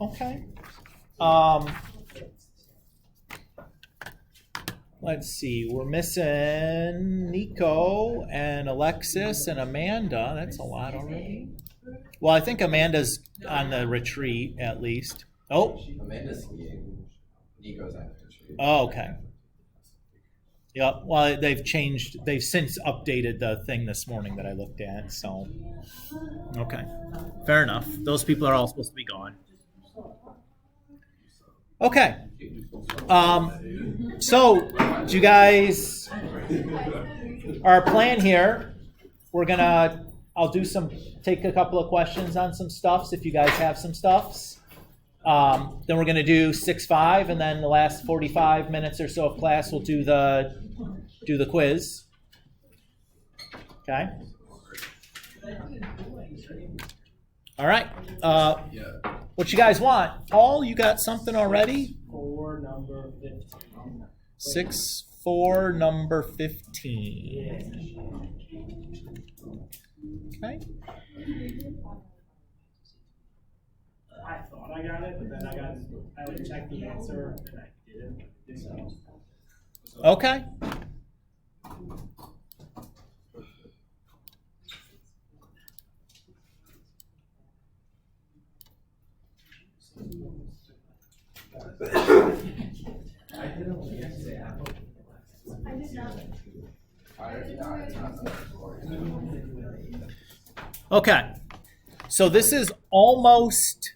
Okay. Let's see. We're missing Nico and Alexis and Amanda. That's a lot already. Well, I think Amanda's on the retreat at least. Oh. Amanda's skiing. Nico's on the retreat. Oh, okay. Yep. Well, they've changed. They've since updated the thing this morning that I looked at. So, okay, fair enough. Those people are all supposed to be gone. Okay. So, do you guys? Our plan here. I'll take a couple of questions on some stuffs if you guys have some stuffs. Then we're going to do 6-5, and then the last 45 minutes or so of class we'll do the quiz. Okay. All right. What you guys want? Paul, you got something already? 4 number 15. 6-4 number 15. Okay. I thought I got it, but then I would check the answer and I didn't. So. Okay. Okay. So this is almost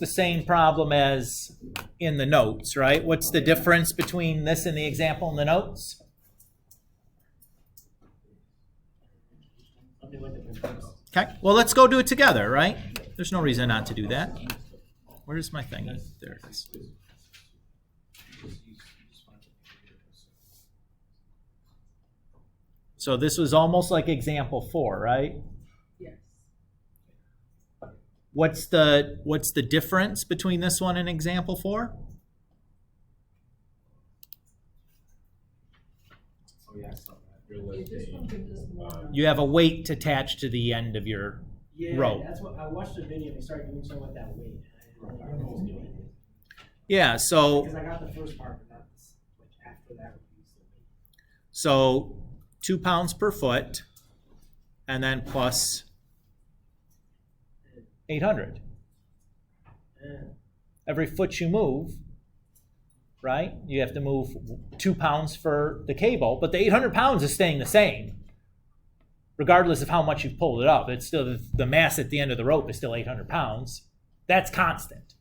the same problem as in the notes, right? What's the difference between this and the example in the notes? Okay, well, let's go do it together, right? There's no reason not to do that. Where's my thing? There it is. So this was almost like example 4, right? Yes. What's the difference between this one and example 4? You have a weight attached to the end of your rope. That's what I watched a video. They started doing something with that weight. I didn't know what I was doing. Yeah, so Because I got the first part, but not after that. So 2 pounds per foot, and then plus 800. Every foot you move, right? You have to move 2 pounds for the cable, but the 800 pounds is staying the same, regardless of how much you've pulled it up. It's still the mass at the end of the rope is still 800 pounds. That's constant.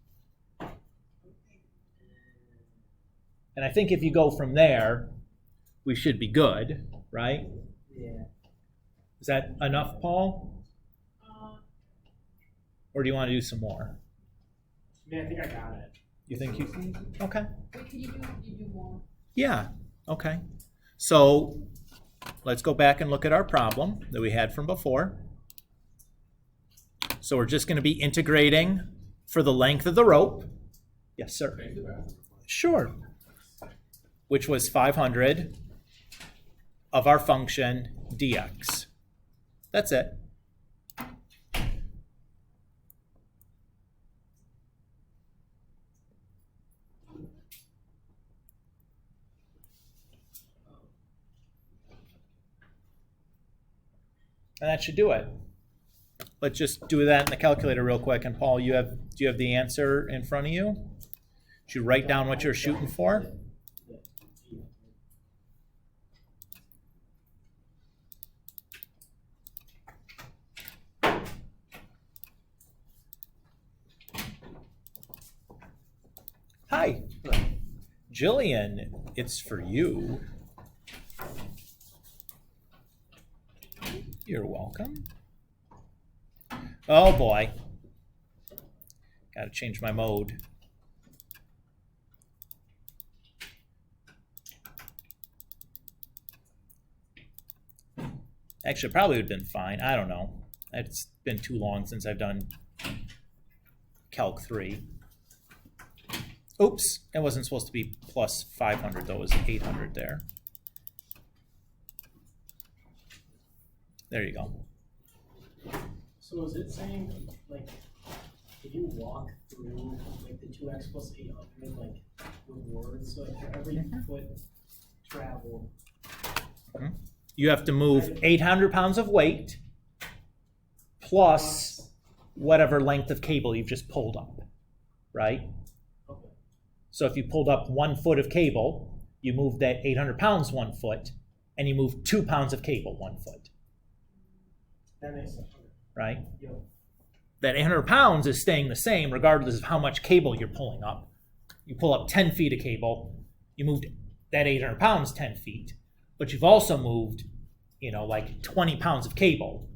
And I think if you go from there, we should be good, right? Yeah. Is that enough, Paul? Or do you want to do some more? I think I got it. You think you? Okay. What can you do more? Yeah. Okay. So let's go back and look at our problem that we had from before. So we're just going to be integrating for the length of the rope. Yes, sir. Sure. Which was 500 of our function dx. That's it. And that should do it. Let's just do that in the calculator real quick. And Paul, do you have the answer in front of you? Should you write down what you're shooting for? Hi. Jillian, it's for you. You're welcome. Oh boy. Gotta change my mode. Actually, it probably would have been fine. I don't know. It's been too long since I've done Calc 3. Oops, it wasn't supposed to be plus 500 though, it was 800 there. There you go. So is it saying, like, can you walk through, like, the 2x plus 800, like, rewards, so like, for every foot traveled? You have to move 800 pounds of weight plus whatever length of cable you've just pulled up, right? Okay. So if you pulled up 1 foot of cable, you move that 800 pounds 1 foot, and you move 2 pounds of cable 1 foot, That makes sense. right? Yep. That 800 pounds is staying the same regardless of how much cable you're pulling up. You pull up 10 feet of cable, you moved that 800 pounds 10 feet, but you've also moved, like 20 pounds of cable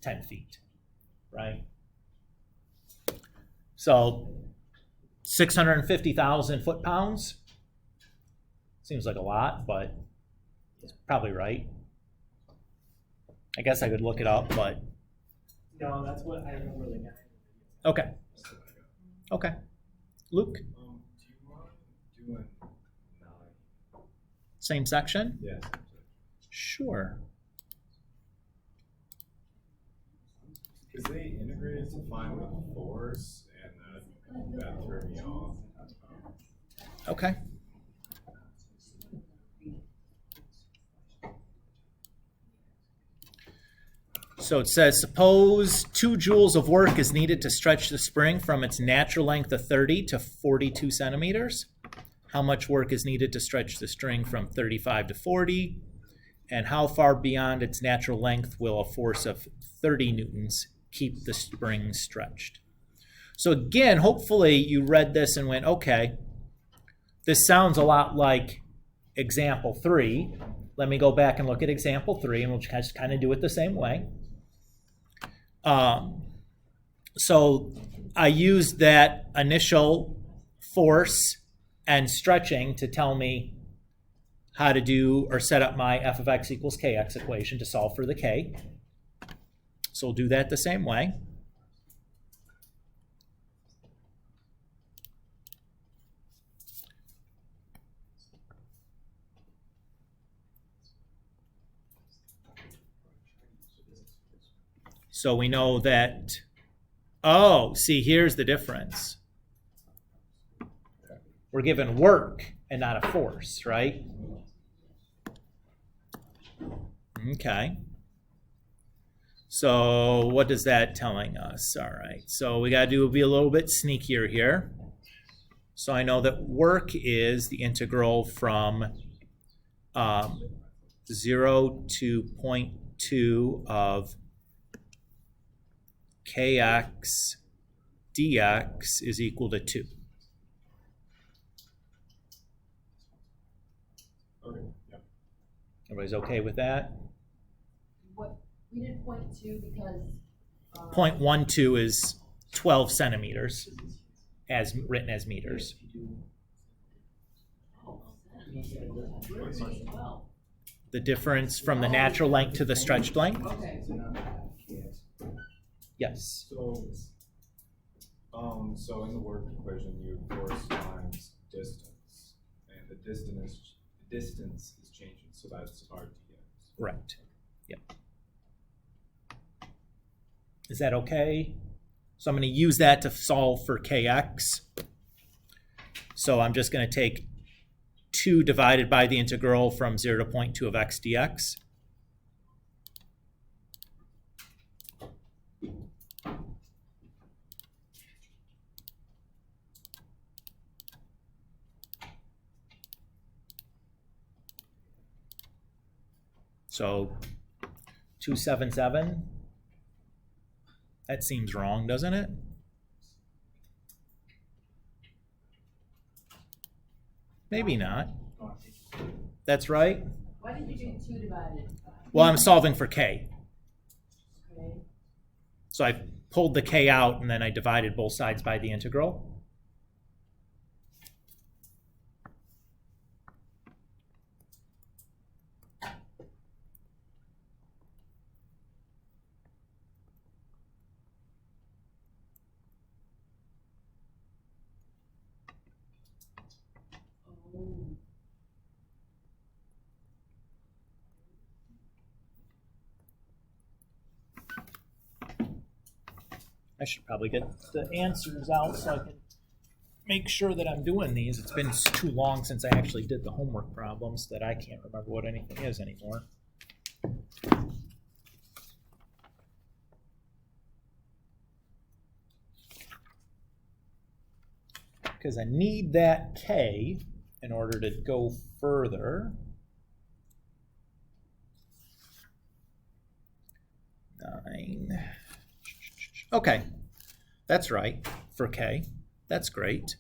10 feet, right? So 650,000 foot-pounds seems like a lot, but it's probably right. I guess I could look it up, but No, that's what I remember the guy. okay. Okay. Luke, Do you mind doing 9? same section? Yes. Sure. Because they integrated to find the force, and that threw me off. Okay. So it says, suppose 2 joules of work is needed to stretch the spring from its natural length of 30 to 42 centimeters. How much work is needed to stretch the string from 35 to 40? And how far beyond its natural length will a force of 30 newtons keep the spring stretched? So again, hopefully you read this and went, okay, this sounds a lot like example 3. Let me go back and look at example 3, and we'll just kind of do it the same way. So I used that initial force and stretching to tell me how to do or set up my f of x equals kx equation to solve for the k. So we'll do that the same way. So we know that, see, here's the difference. We're given work and not a force, right? Okay. So what is that telling us? All right, so we got to be a little bit sneakier here. So I know that work is the integral from 0 to 0.2 of kx dx is equal to 2. Okay. Yep. Everybody's okay with that? What, we did 0.2 because. 0.12 is 12 centimeters, as written as meters. The difference from the natural length to the stretched length? Okay. Yes. So in the work equation, you force times distance, and the distance is changing, so that's our dx. Right. Yep. Is that okay? So I'm going to use that to solve for kx. So I'm just going to take 2 divided by the integral from 0 to 0.2 of x dx. So 277. That seems wrong, doesn't it? Maybe not. That's right. Why did you do 2 divided? Well, I'm solving for k. Okay. So I pulled the k out and then I divided both sides by the integral. Oh. I should probably get the answers out so I can make sure that I'm doing these. It's been too long since I actually did the homework problems that I can't remember what anything is anymore. Because I need that K in order to go further. 9. Okay, that's right for K. That's great.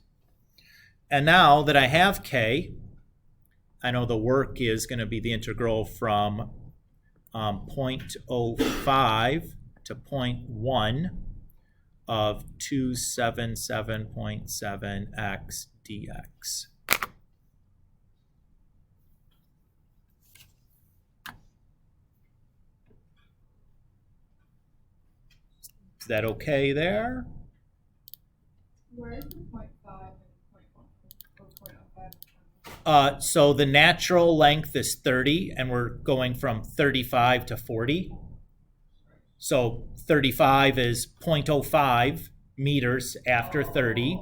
And now that I have K, I know the work is going to be the integral from 0.05 to 0.1 of 277.7x dx. Is that okay there? Where is the 0.5 and 0.1 or 0.05? So the natural length is 30, and we're going from 35 to 40. So 35 is 0.05 meters after 30,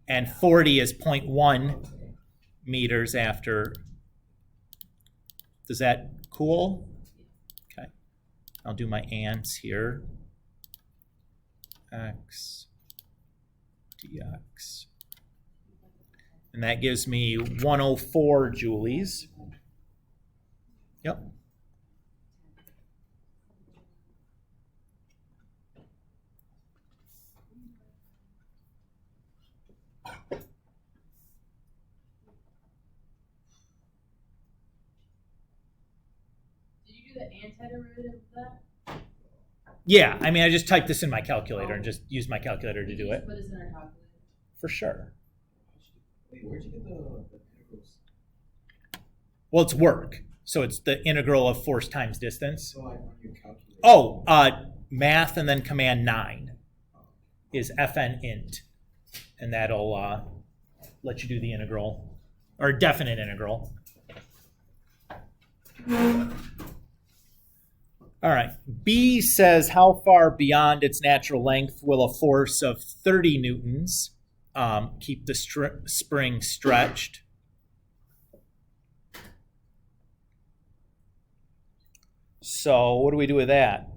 and 40 is 0.1 meters after. Is that cool? Okay. I'll do my ands here. X dx. And that gives me 104 joules. Yep. Did you do the antiderivative of that? Yeah, I mean, I just typed this in my calculator and just used my calculator to do it. Put this in our calculator. For sure. Wait, where'd you get the integrals? Well, it's work. So it's the integral of force times distance. So on your calculator. Oh, math and then command 9 is fn int. And that'll let you do the integral, or definite integral. All right, B says how far beyond its natural length will a force of 30 newtons keep the spring stretched? So what do we do with that?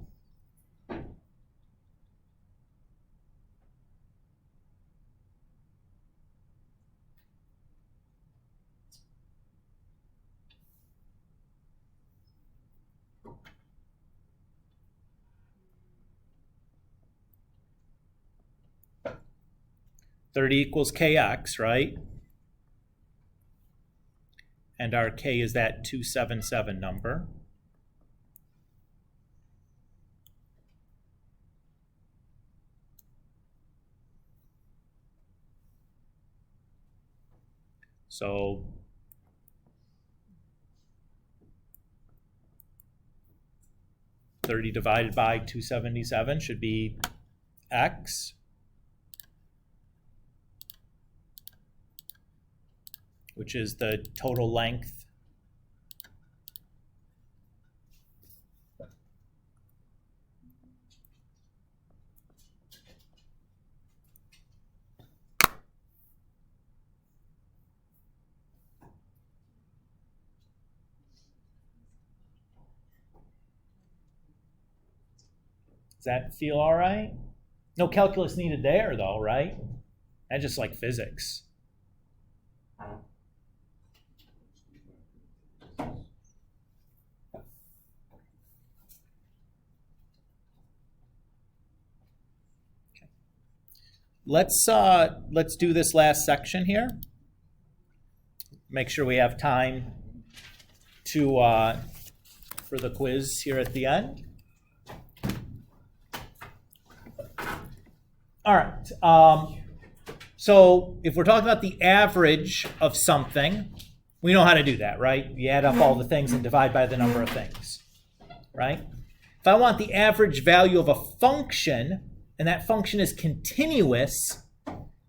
(30 equals kx, right? And our k is that 277 number. So (30 divided by 277 should be x. Which is the total length Does that feel all right? No calculus needed there, though, right? That's just like physics. Let's do this last section here. Make sure we have time to for the quiz here at the end. All right. So if we're talking about the average of something, we know how to do that, right? You add up all the things and divide by the number of things, right? If I want the average value of a function, and that function is continuous,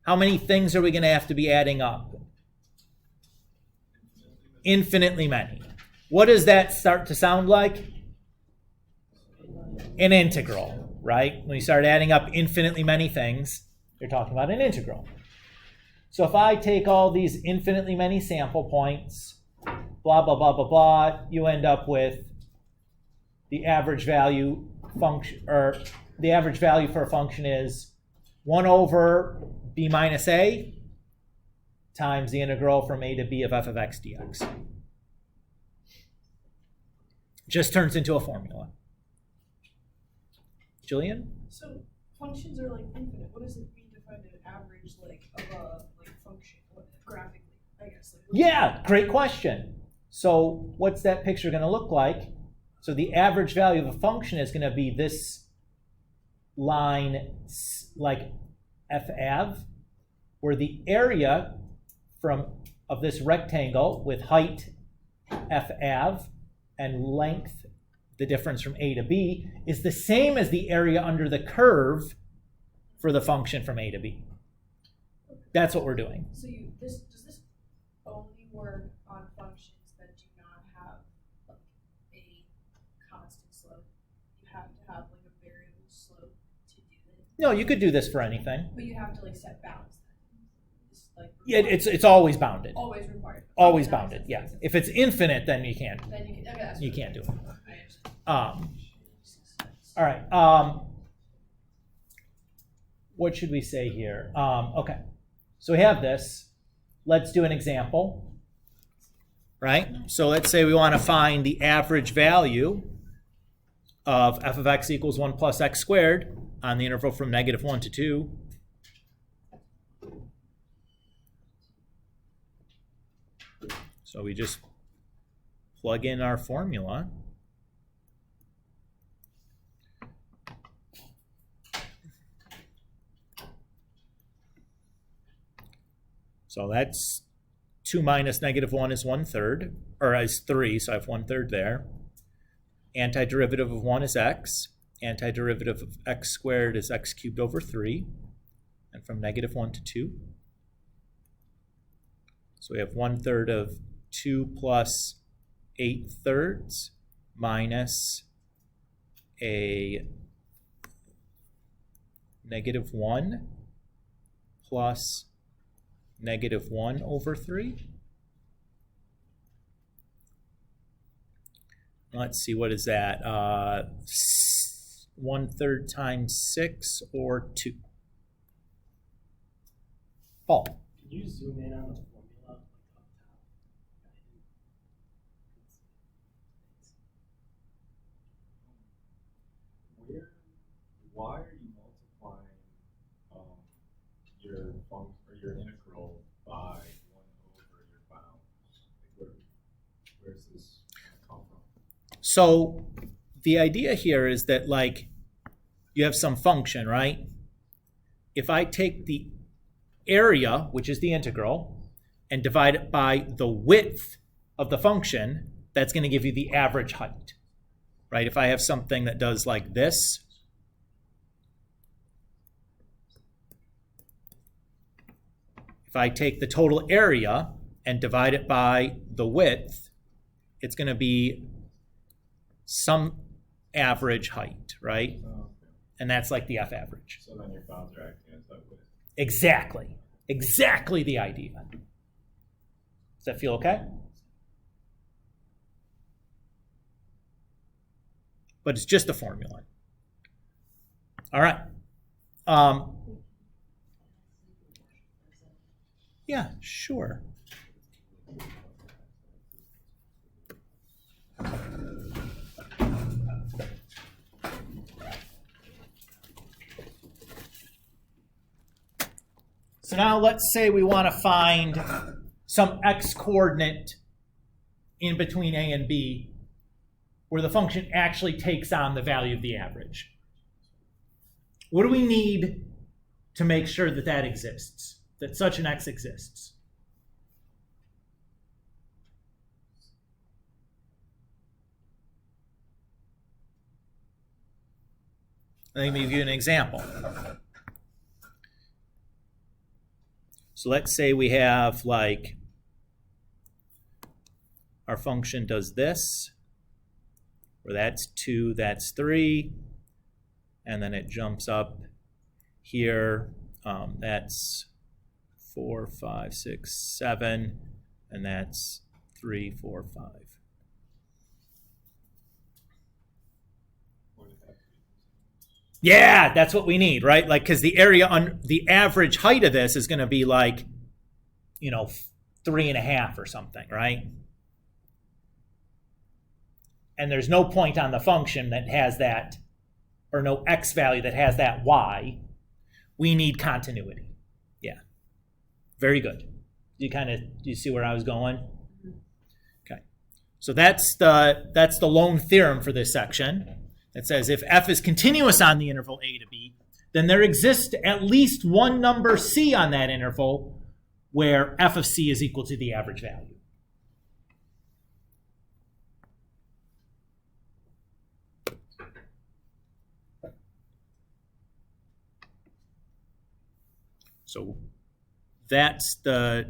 how many things are we going to have to be adding up? Infinitely many. What does that start to sound like? An integral, right? When you start adding up infinitely many things, you're talking about an integral. So if I take all these infinitely many sample points, blah, blah, blah, blah, blah, you end up with the average value function, or the average value for a function is 1 over b minus a times the integral from a to b of f of x dx. Just turns into a formula. Julian? So functions are like infinite. What does it mean to find an average of a function graphically? I guess. Yeah, great question. So what's that picture going to look like? So the average value of a function is going to be this line like f av, where the area of this rectangle with height f av and length, the difference from a to b, is the same as the area under the curve for the function from a to b. That's what we're doing. So does this only work on functions that do not have like a constant slope? You have to have like a variable slope to do it. No, you could do this for anything. But you have to like set bounds. It's like Yeah, it's always bounded. always required. Always bounded, yeah. If it's infinite, then you can't. Then you can. Okay, that's You what can't do it. I understand. All right. What should we say here? Okay. So we have this. Let's do an example. Right? So let's say we want to find the average value of f of x equals 1 plus x squared on the interval from -1 to 2. So we just plug in our formula. So that's 2 minus -1 is 1/3, or is 3, so I have 1/3 there. Antiderivative of 1 is x. Antiderivative of x squared is x cubed over 3. And from -1 to 2. So we have 1/3 of 2 plus 8/3 minus a -1 plus -1 over 3. Let's see, what is that? 1/3 times 6 or 2. Paul. Can you zoom in on the formula up top? Why are you multiplying your function or your integral by 1 over your bound? Like where's this come from? So the idea here is that, like, you have some function, right? If I take the area, which is the integral, and divide it by the width of the function, that's going to give you the average height, right? If I have something that does like this, if I take the total area and divide it by the width, it's going to be some average height, right? Oh, okay. And that's like the F average. So then your bounds are acting as that width. Exactly. Exactly the idea. Does that feel okay? But it's just a formula. All right. Yeah, sure. So now let's say we want to find some x coordinate in between a and b where the function actually takes on the value of the average. What do we need to make sure that that exists, that such an x exists? Let me give you an example. So let's say we have, like, our function does this, where that's 2, that's 3, and then it jumps up here. That's 4, 5, 6, 7, and that's 3, 4, 5. Yeah, that's what we need, right? Like, because the area on the average height of this is going to be like, 3.5 or something, right? And there's no point on the function that has that, or no x value that has that y. We need continuity. Yeah. Very good. Do you see where I was going? Okay. So that's the lone theorem for this section. It says if f is continuous on the interval a to b, then there exists at least one number c on that interval where f of c is equal to the average value. So that's the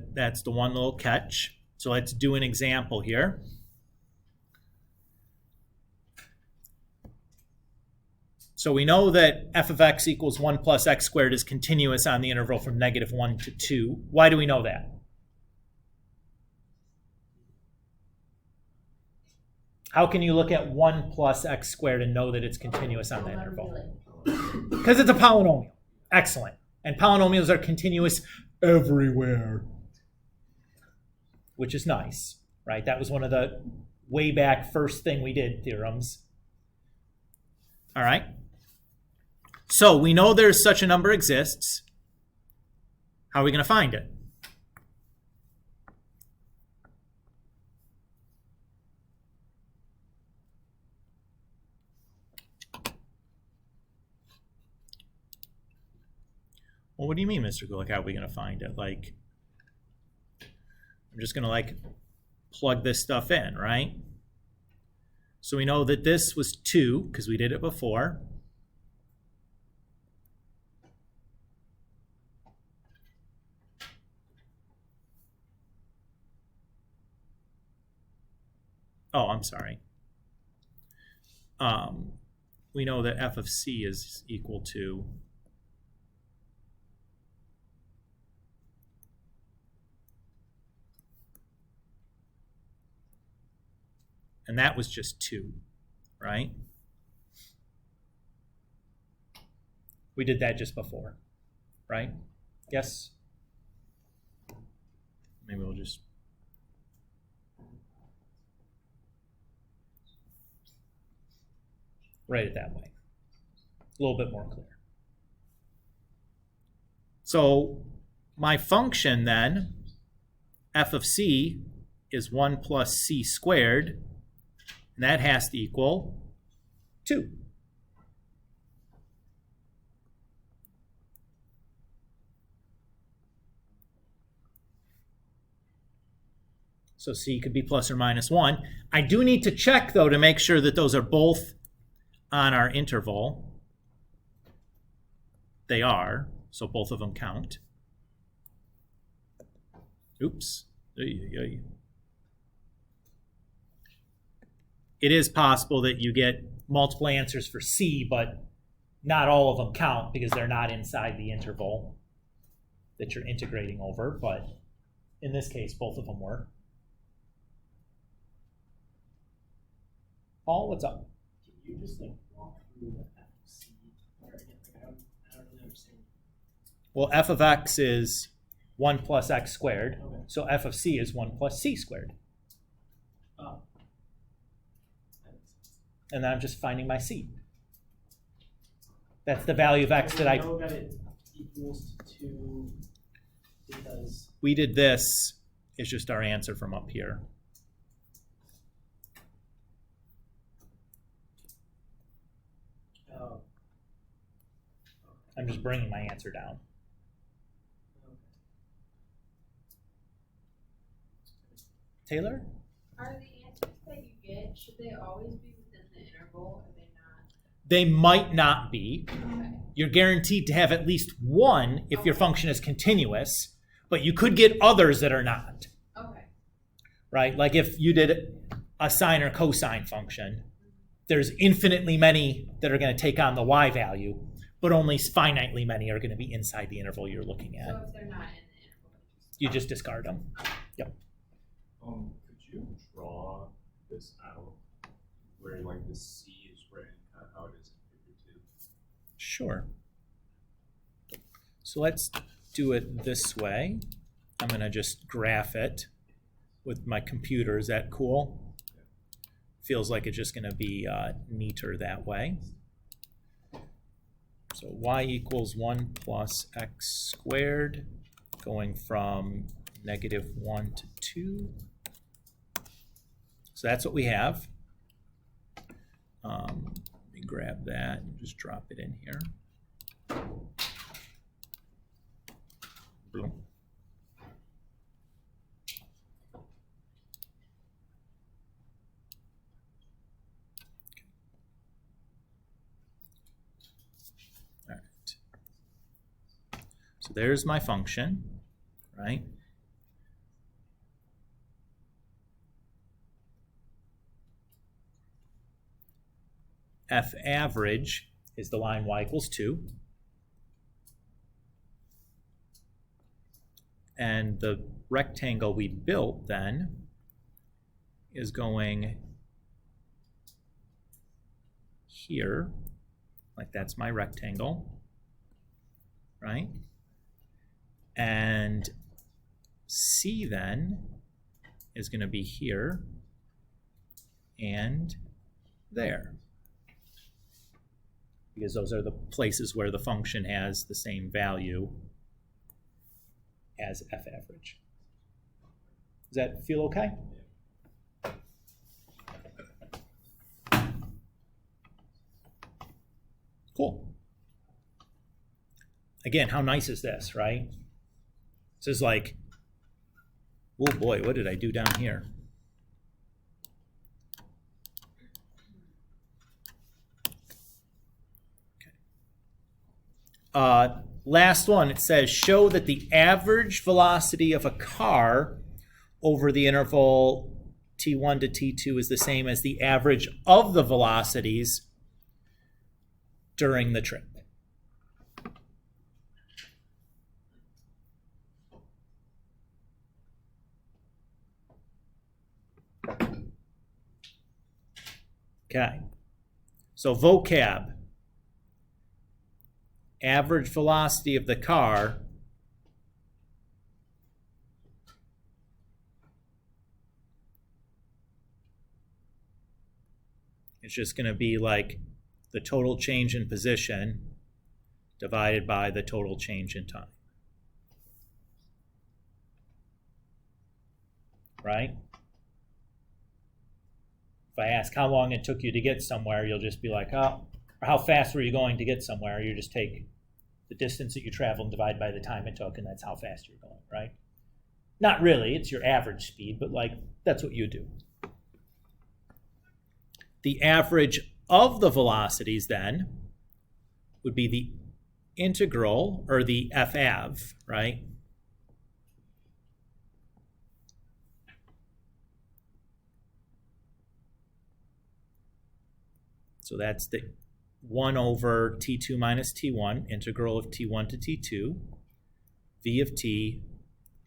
one little catch. So let's do an example here. So we know that f of x equals 1 plus x squared is continuous on the interval from -1 to 2. Why do we know that? How can you look at 1 plus x squared and know that it's continuous on that interval? Because it's a polynomial. Excellent. And polynomials are continuous everywhere, which is nice, right? That was one of the way back first thing we did theorems. All right. So we know there's such a number exists. How are we going to find it? Well, what do you mean, Mr. Gulick? How are we going to find it? Like, I'm just going to plug this stuff in, right? So we know that this was 2 because we did it before. Oh, I'm sorry. We know that f of c is equal to and that was just 2, right? We did that just before, right? Yes? Maybe we'll just... write it that way. A little bit more clear. So my function then, f of c, is 1 plus c squared, and that has to equal 2. So c could be plus or minus 1. I do need to check, though, to make sure that those are both on our interval. They are, so both of them count. Oops. It is possible that you get multiple answers for C, but not all of them count because they're not inside the interval that you're integrating over. But in this case, both of them were. Paul, what's up? Can you just walk through the f of c? Or again, I don't really understand. Well, f of x is 1 plus x squared. Okay. So f of c is 1 plus c squared. Oh. That makes sense. And then I'm just finding my c. That's the value of x that I know that it equals to 2 because we did this. It's just our answer from up here. oh. I'm just bringing my answer down. Taylor? Are the answers that you get, should they always be within the interval? Are they not? They might not be. Okay. You're guaranteed to have at least one if your function is continuous, but you could get others that are not, Okay. right? Like if you did a sine or cosine function, there's infinitely many that are going to take on the y value, but only finitely many are going to be inside the interval you're looking at. So if they're not in the interval, You just discard them. Yep. Could you draw this out where like the C is written kind of how it is in figure 2? Sure. So let's do it this way. I'm going to just graph it with my computer. Is that cool? Feels like it's just going to be neater that way. So y equals 1 plus x squared, going from -1 to 2. So that's what we have. Let me grab that and just drop it in here. Boom. All right. So there's my function, right? F average is the line y equals 2. And the rectangle we built then is going here, like that's my rectangle, right? And C then is going to be here and there, because those are the places where the function has the same value as f average. Does that feel okay? Cool. Again, how nice is this, right? This is like, oh boy, what did I do down here? Okay. Last one, it says, show that the average velocity of a car over the interval t1 to t2 is the same as the average of the velocities during the trip. Okay, so vocab. Average velocity of the car is just going to be like the total change in position divided by the total change in time. Right? If I ask how long it took you to get somewhere, you'll just be like, oh, or how fast were you going to get somewhere? You just take the distance that you traveled and divide by the time it took, and that's how fast you're going, right? Not really, it's your average speed, but like that's what you do. The average of the velocities then would be the integral, or the f_av, right? So that's the 1 over t2 minus t1, integral of t1 to t2, v of t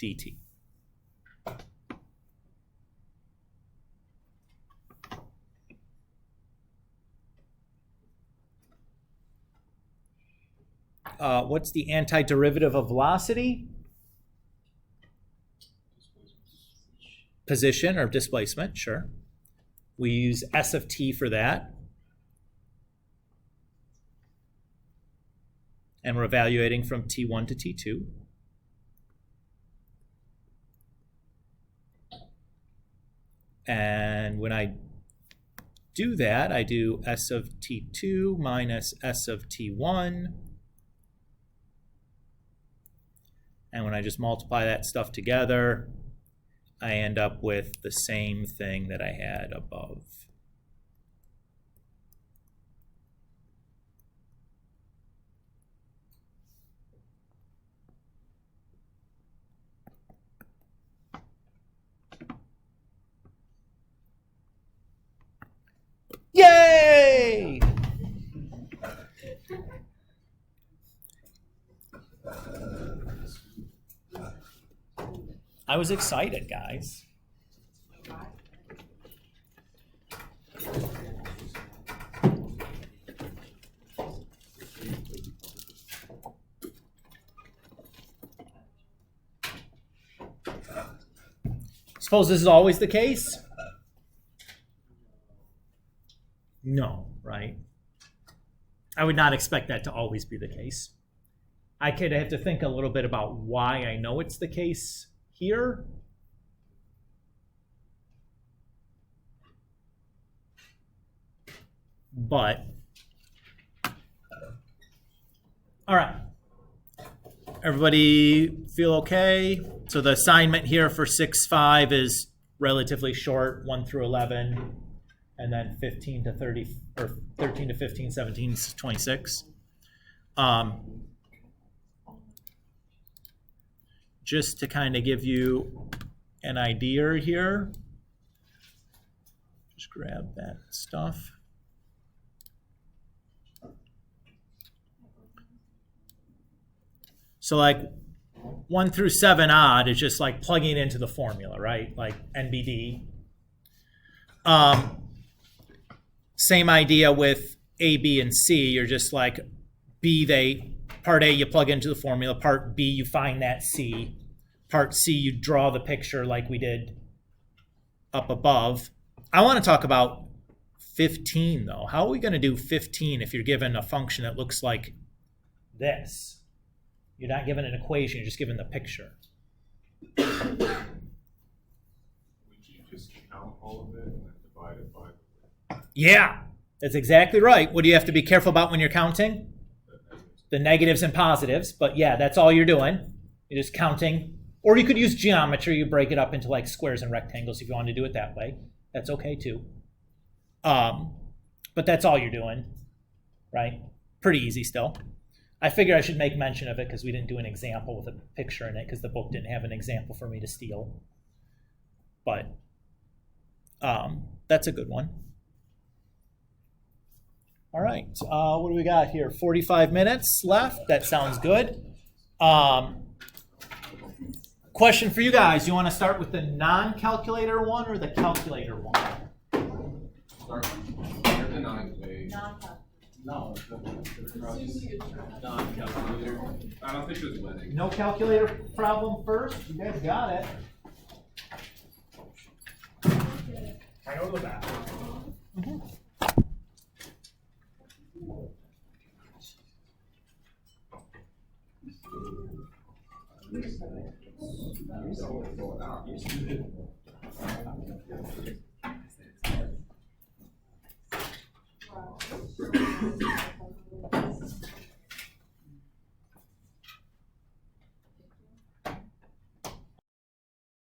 dt. What's the antiderivative of velocity? Position or displacement, sure. We use s of t for that. And we're evaluating from t1 to t2. And when I do that, I do s of t2 minus s of t1. And when I just multiply that stuff together, I end up with the same thing that I had above. Yay! I was excited, guys. Suppose this is always the case? No, right? I would not expect that to always be the case. I could have to think a little bit about why I know it's the case here. But, all right. Everybody feel okay? So the assignment here for 6-5 is relatively short, 1 through 11, and then 15 to 30, or 13 to 15, 17 to 26. Just to kind of give you an idea here, just grab that stuff. So like 1 through 7 odd is just like plugging into the formula, right? Like NBD. Same idea with A, B, and C. You're just like part A, you plug into the formula. Part B, you find that C. Part C, you draw the picture like we did up above. I want to talk about 15 though. How are we going to do 15 if you're given a function that looks like this? You're not given an equation, you're just given the picture. Would you just count all of it and then divide it by Yeah, that's exactly right. What do you have to be careful about when you're counting? The negatives and positives, but yeah, that's all you're doing. You're just counting. Or you could use geometry, you break it up into like squares and rectangles if you want to do it that way. That's okay too. But that's all you're doing, right? Pretty easy still. I figure I should make mention of it because we didn't do an example with a picture in it because the book didn't have an example for me to steal. But that's a good one. All right, what do we got here? 45 minutes left. That sounds good. Question for you guys. You want to start with the non-calculator one or the calculator one? Start with the non-calculator. Non-calculator. No, non-calculator. I don't think there's winning. No calculator problem first? You guys got it. I go to the bathroom. You're so out.